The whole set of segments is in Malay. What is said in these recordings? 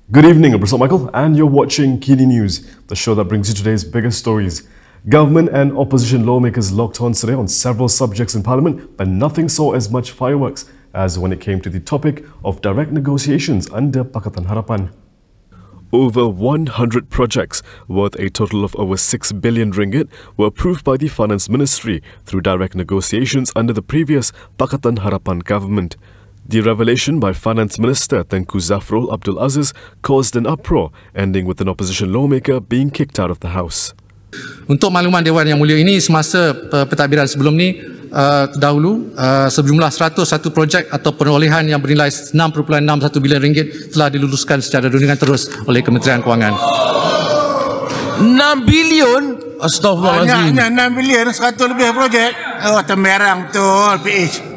Good evening, I'm Michael, and you're watching Kini News, the show that brings you today's biggest stories. Government and opposition lawmakers locked horns today on several subjects in Parliament, but nothing saw as much fireworks as when it came to the topic of direct negotiations under Pakatan Harapan. Over 100 projects worth a total of over 6 billion ringgit were approved by the Finance Ministry through direct negotiations under the previous Pakatan Harapan government. The revelation by Finance Minister Tengku Zafrul Abdul Aziz caused an uproar, ending with an opposition lawmaker being kicked out of the House. Untuk makluman Dewan Yang Mulia ini, semasa pentadbiran sebelum ni, dahulu sejumlah 101 projek atau perolehan yang bernilai 6.61 bilion ringgit telah diluluskan secara rundingan terus oleh Kementerian Kewangan. 6 bilion? Astaghfirullahaladzim. Banyaknya 6 bilion, 100 lebih projek. Oh, temberang betul, PH.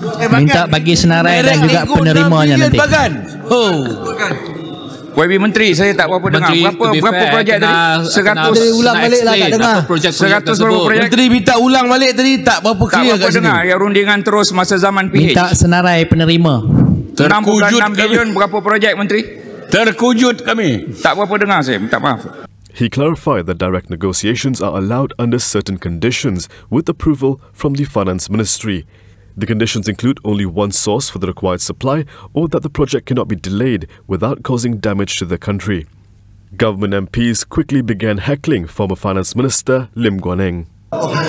Minta bagi senarai dan juga penerimanya nanti. YB Menteri, saya tak berapa dengar. Berapa projek tadi? 100. Ulang balik lah, tak dengar. 100 berapa projek? Menteri minta ulang balik tadi, tak berapa clear kat sini. dengar. Yang rundingan terus masa zaman PH. Minta senarai penerima. 6.6 bilion berapa projek, Menteri? Terkujut kami. Tak berapa dengar saya, minta maaf. He clarified that direct negotiations are allowed under certain conditions with approval from the Finance Ministry. The conditions include only one source for the required supply or that the project cannot be delayed without causing damage to the country. Government MPs quickly began heckling former Finance Minister Lim Guan Eng.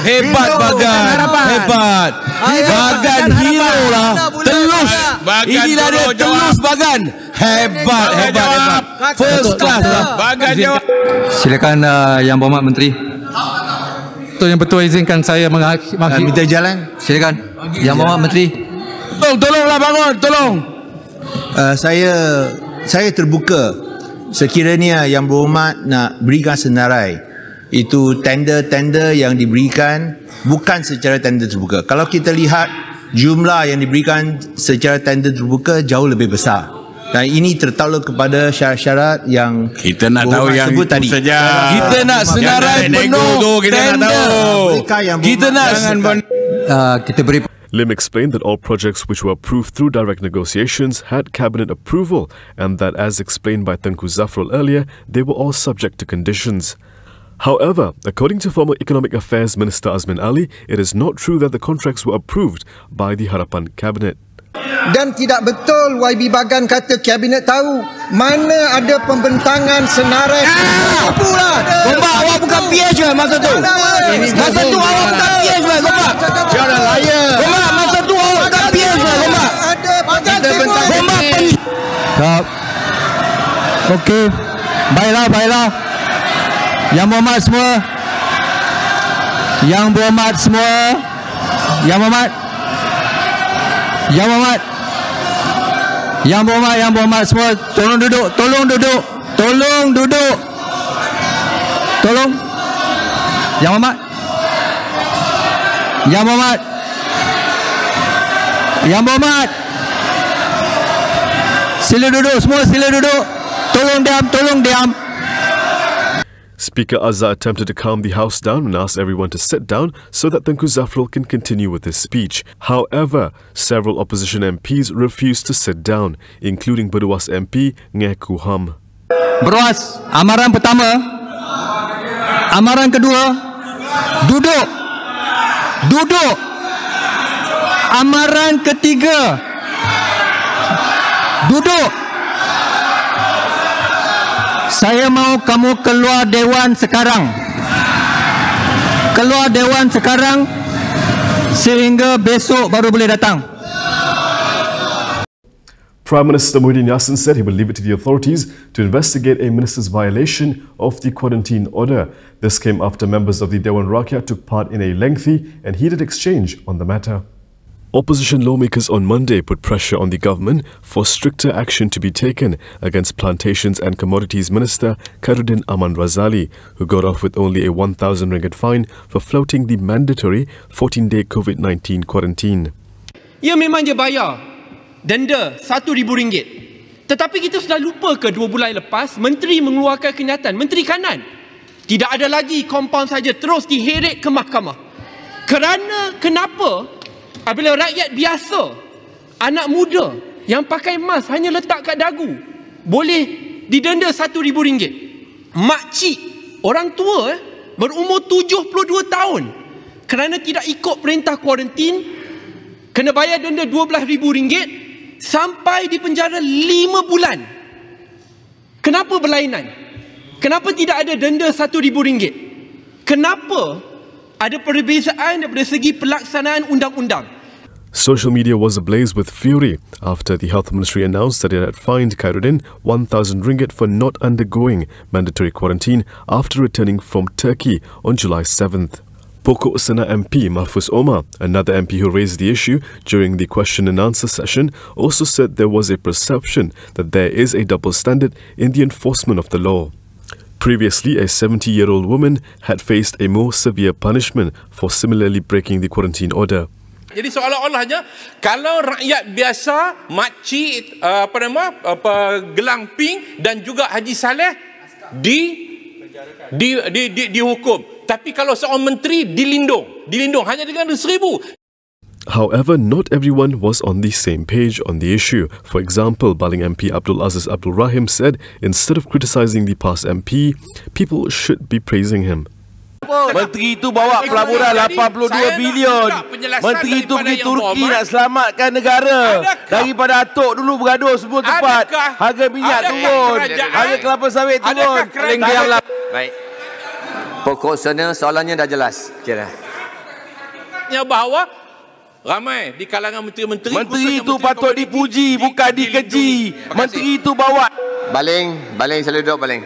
Hebat Bagan, hebat. Bagan hero lah, telus. Inilah dia telus Bagan. Hebat. First class lah. Bagan jawab. Silakan Yang Berhormat Menteri. Yang betul izinkan saya Minta jalan. Silakan Yang Berhormat Menteri. Tolonglah bangun, tolong. Saya terbuka sekiranya Yang Berhormat nak berikan senarai. Itu tender-tender yang diberikan bukan secara tender terbuka. Kalau kita lihat jumlah yang diberikan secara tender terbuka jauh lebih besar. Dan ini tertakluk kepada syarat-syarat yang kita nak tahu yang sebut tadi. Saja. Kita nak senarai penuh tender. Kita nak kita beri. Lim explained that all projects which were approved through direct negotiations had cabinet approval and that, as explained by Tengku Zafrul earlier, they were all subject to conditions. However, according to former Economic Affairs Minister Azmin Ali, it is not true that the contracts were approved by the Harapan Cabinet. Dan tidak betul YB Bagan kata kabinet tahu mana ada pembentangan senarai. Apalah. Gombak, awak bukan PS ke masa tu? Masa tu awak bukan PS ke, Gombak? Jangan liar. Gombak, masa tu awak bukan PS ke, Gombak? Ada Bagan tembak. Gombak. Okey. Baiklah. Yang Berhormat semua. Yang Berhormat semua. Yang Berhormat semua, tolong duduk. Tolong. Yang Berhormat. Sila duduk semua, Tolong diam. Speaker Azhar attempted to calm the House down and asked everyone to sit down so that Tengku Zafrul can continue with his speech. However, several opposition MPs refused to sit down, including Beruas MP Ngeh Koo Ham. Beruas, amaran pertama. Amaran kedua, duduk. Amaran ketiga, duduk. Saya mahu kamu keluar Dewan sekarang. Sehingga besok baru boleh datang. Prime Minister Muhyiddin Yassin said he will leave it to the authorities to investigate a minister's violation of the quarantine order. This came after members of the Dewan Rakyat took part in a lengthy and heated exchange on the matter. Opposition lawmakers on Monday put pressure on the government for stricter action to be taken against Plantations and Commodities Minister Khairuddin Aman Razali, who got off with only a 1,000 ringgit fine for flouting the mandatory 14-day COVID-19 quarantine. Ia memang dia bayar denda RM1,000. Tetapi kita sudah lupa ke 2 bulan lepas Menteri mengeluarkan kenyataan, Menteri Kanan, tidak ada lagi kompaun saja, terus diheret ke mahkamah. Kenapa? Apabila rakyat biasa, anak muda yang pakai mask hanya letak kat dagu, boleh didenda RM1,000. Makcik, orang tua berumur 72 tahun kerana tidak ikut perintah kuarantin kena bayar denda RM12,000 sampai di penjara 5 bulan. Kenapa berlainan? Kenapa tidak ada denda RM1,000? Kenapa ada perbezaan daripada segi pelaksanaan undang-undang? Social media was ablaze with fury after the Health Ministry announced that it had fined Khairuddin RM1,000 for not undergoing mandatory quarantine after returning from Turkey on July 7th. Pokok Sena MP Mahfuz Omar, another MP who raised the issue during the question and answer session, also said there was a perception that there is a double standard in the enforcement of the law. Previously, a 70-year-old woman had faced a more severe punishment for similarly breaking the quarantine order. Jadi seolah-olahnya kalau rakyat biasa, makcik gelang pink dan juga Haji Saleh dihukum. Tapi kalau seorang menteri dilindung hanya dengan RM1,000. However, not everyone was on the same page on the issue. For example, Baling MP Abdul Aziz Abdul Rahim said instead of criticizing the past MP, people should be praising him. Menteri itu bawa pelaburan 82 bilion. Menteri itu pergi Turki nak selamatkan negara. Daripada atuk dulu bergaduh semua tempat. Harga minyak turun, harga kelapa sawit turun. Baik. Pokok sana soalannya dah jelas. Kira. Bahawa ramai di kalangan menteri-menteri itu patut dipuji, bukan dikeji. Menteri itu bawa. Baling selalu duduk baling.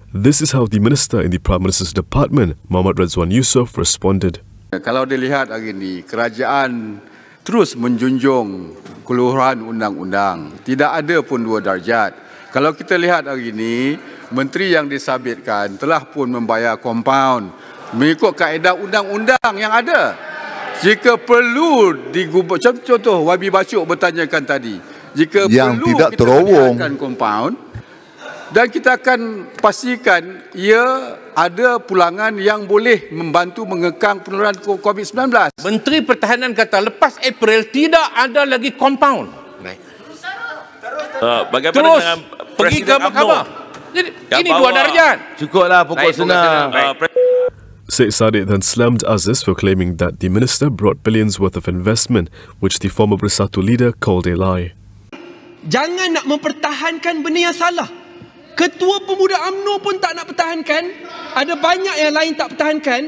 This is how the Minister in the Prime Minister's Department, Muhammad Razwan Yusof, responded. Kalau dilihat hari ini, kerajaan terus menjunjung keluhuran undang-undang. Tidak ada pun dua darjat. Kalau kita lihat hari ini, menteri yang disabitkan telah pun membayar kompaun mengikut kaedah undang-undang yang ada. Jika perlu digubah, contoh YB Bachuk bertanyakan tadi, jika yang perlu tidak kita bayarkan kompaun, dan kita akan pastikan ia ada pulangan yang boleh membantu mengekang penularan COVID-19. Menteri Pertahanan kata lepas April tidak ada lagi kompaun. Bagaimana terus dengan pergi ke mahkamah. Jadi ini dua darjat. Cukuplah pokok senang. Syed Saddiq then slammed Aziz for claiming that the minister brought billions worth of investment, which the former Bersatu leader called a lie. Jangan nak mempertahankan benda yang salah. Ketua Pemuda UMNO pun tak nak pertahankan. Ada banyak yang lain tak pertahankan.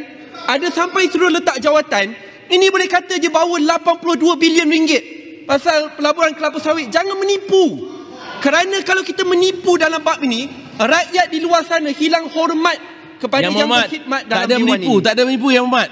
Ada sampai suruh letak jawatan. Ini boleh kata je bawa 82 bilion ringgit pasal pelaburan kelapa sawit. Jangan menipu. Kerana kalau kita menipu dalam bab ini, rakyat di luar sana hilang hormat kepada yang berkhidmat dalam dewan ini. Tak ada menipu Yang Muhammad.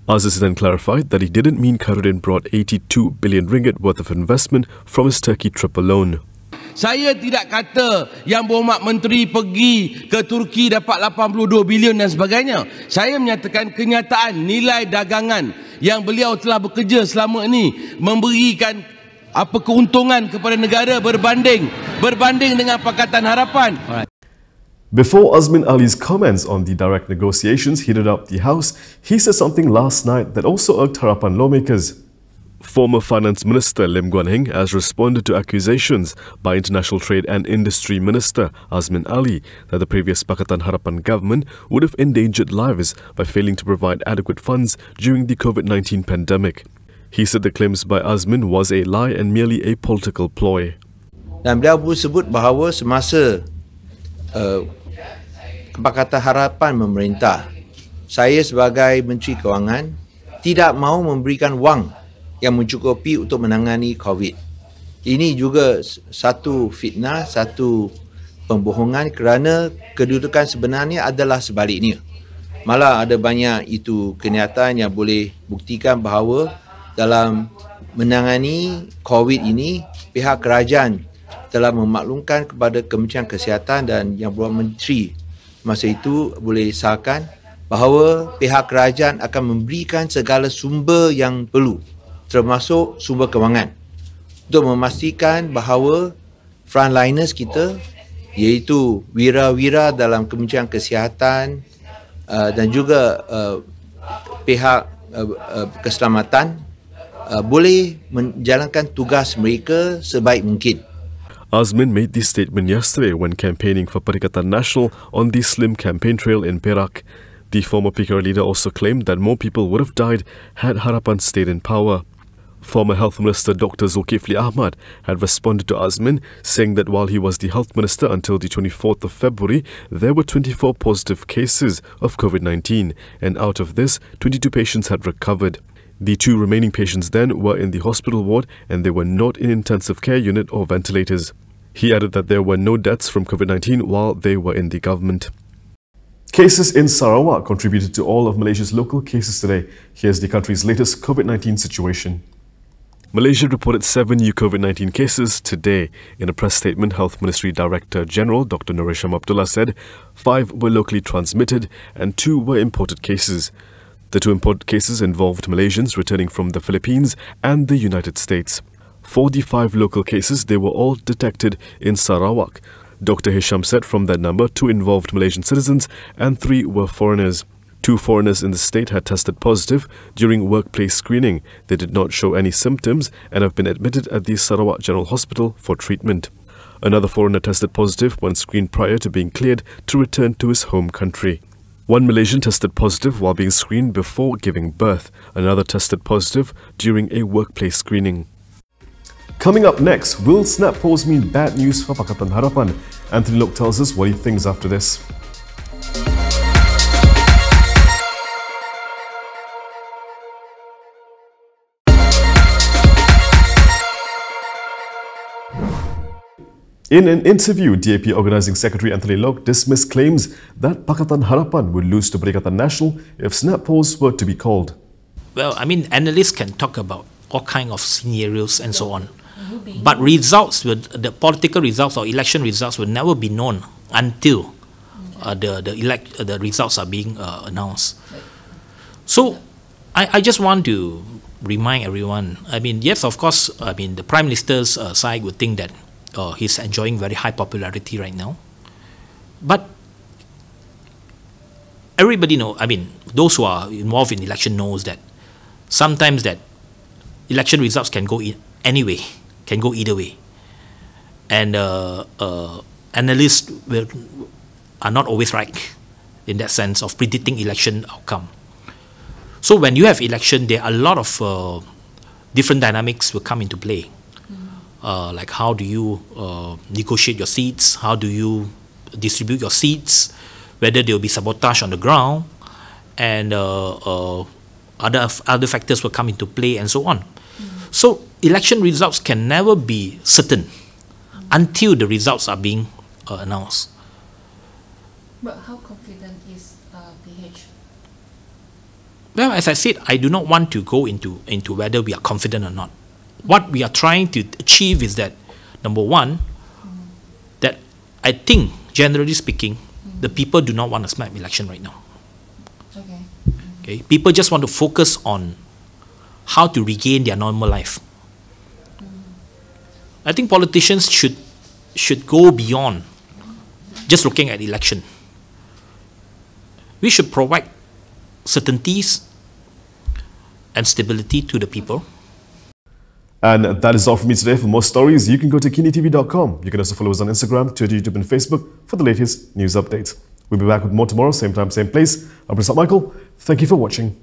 Aziz then clarified that he didn't mean Khairuddin brought 82 billion ringgit worth of investment from his Turkey trip alone. Saya tidak kata Yang Berhormat Menteri pergi ke Turki dapat 82 bilion dan sebagainya. Saya menyatakan kenyataan nilai dagangan yang beliau telah bekerja selama ini memberikan keuntungan kepada negara berbanding dengan Pakatan Harapan. Before Azmin Ali's comments on the direct negotiations heated up the House, he said something last night that also irked Harapan lawmakers. Former Finance Minister Lim Guan Eng has responded to accusations by International Trade and Industry Minister Azmin Ali that the previous Pakatan Harapan government would have endangered lives by failing to provide adequate funds during the COVID-19 pandemic. He said the claims by Azmin was a lie and merely a political ploy. Dan beliau pun sebut bahawa semasa Pakatan Harapan memerintah, saya sebagai Menteri Kewangan tidak mahu memberikan wang yang mencukupi untuk menangani COVID. Ini juga satu fitnah, satu pembohongan kerana kedudukan sebenarnya adalah sebaliknya. Malah ada banyak itu kenyataan yang boleh buktikan bahawa dalam menangani COVID ini, pihak kerajaan telah memaklumkan kepada Kementerian Kesihatan dan Yang Berhormat Menteri masa itu boleh sahkan bahawa pihak kerajaan akan memberikan segala sumber yang perlu, termasuk sumber kewangan, untuk memastikan bahawa frontliners kita, iaitu wira-wira dalam Kementerian Kesihatan dan juga pihak keselamatan boleh menjalankan tugas mereka sebaik mungkin. Azmin made this statement yesterday when campaigning for Perikatan Nasional on the Slim campaign trail in Perak. The former PKR leader also claimed that more people would have died had Harapan stayed in power. Former Health Minister Dr. Zulkifli Ahmad had responded to Azmin, saying that while he was the Health Minister until the 24th of February, there were 24 positive cases of COVID-19, and out of this, 22 patients had recovered. The 2 remaining patients then were in the hospital ward and they were not in intensive care unit or ventilators. He added that there were no deaths from COVID-19 while they were in the government. Cases in Sarawak contributed to all of Malaysia's local cases today. Here's the country's latest COVID-19 situation. Malaysia reported 7 new COVID-19 cases today. In a press statement, Health Ministry Director General Dr. Norisham Abdullah said 5 were locally transmitted and 2 were imported cases. The 2 imported cases involved Malaysians returning from the Philippines and the United States. For the 5 local cases, they were all detected in Sarawak. Dr. Hisham said from that number, 2 involved Malaysian citizens and 3 were foreigners. 2 foreigners in the state had tested positive during workplace screening. They did not show any symptoms and have been admitted at the Sarawak General Hospital for treatment. Another foreigner tested positive when screened prior to being cleared to return to his home country. 1 Malaysian tested positive while being screened before giving birth. Another tested positive during a workplace screening. Coming up next, will snap polls mean bad news for Pakatan Harapan? Anthony Lok tells us what he thinks after this. In an interview, DAP Organising Secretary Anthony Lok dismissed claims that Pakatan Harapan would lose to Perikatan Nasional if snap polls were to be called. Well, I mean, analysts can talk about all kinds of scenarios and so on. But results, the political results or election results will never be known until the results are being announced. So, I just want to remind everyone, I mean, yes, of course, I mean, the Prime Minister's side would think that he's enjoying very high popularity right now. But everybody knows, I mean, those who are involved in election knows that sometimes that election results can go anyway, can go either way. And analysts are not always right in that sense of predicting election outcome. So when you have election, there are a lot of different dynamics will come into play. Like how do you negotiate your seats, how do you distribute your seats, whether there will be sabotage on the ground, and other factors will come into play and so on. So election results can never be certain until the results are being announced. But how confident is PH? Well, as I said, I do not want to go into whether we are confident or not. What we are trying to achieve is that, number one, that I think, generally speaking, the people do not want a snap election right now. Okay. People just want to focus on how to regain their normal life. I think politicians should go beyond just looking at election. We should provide certainties and stability to the people. And that is all from me today. For more stories, you can go to KiniTV.com. You can also follow us on Instagram, Twitter, YouTube and Facebook for the latest news updates. We'll be back with more tomorrow, same time, same place. I'm Prince Michael. Thank you for watching.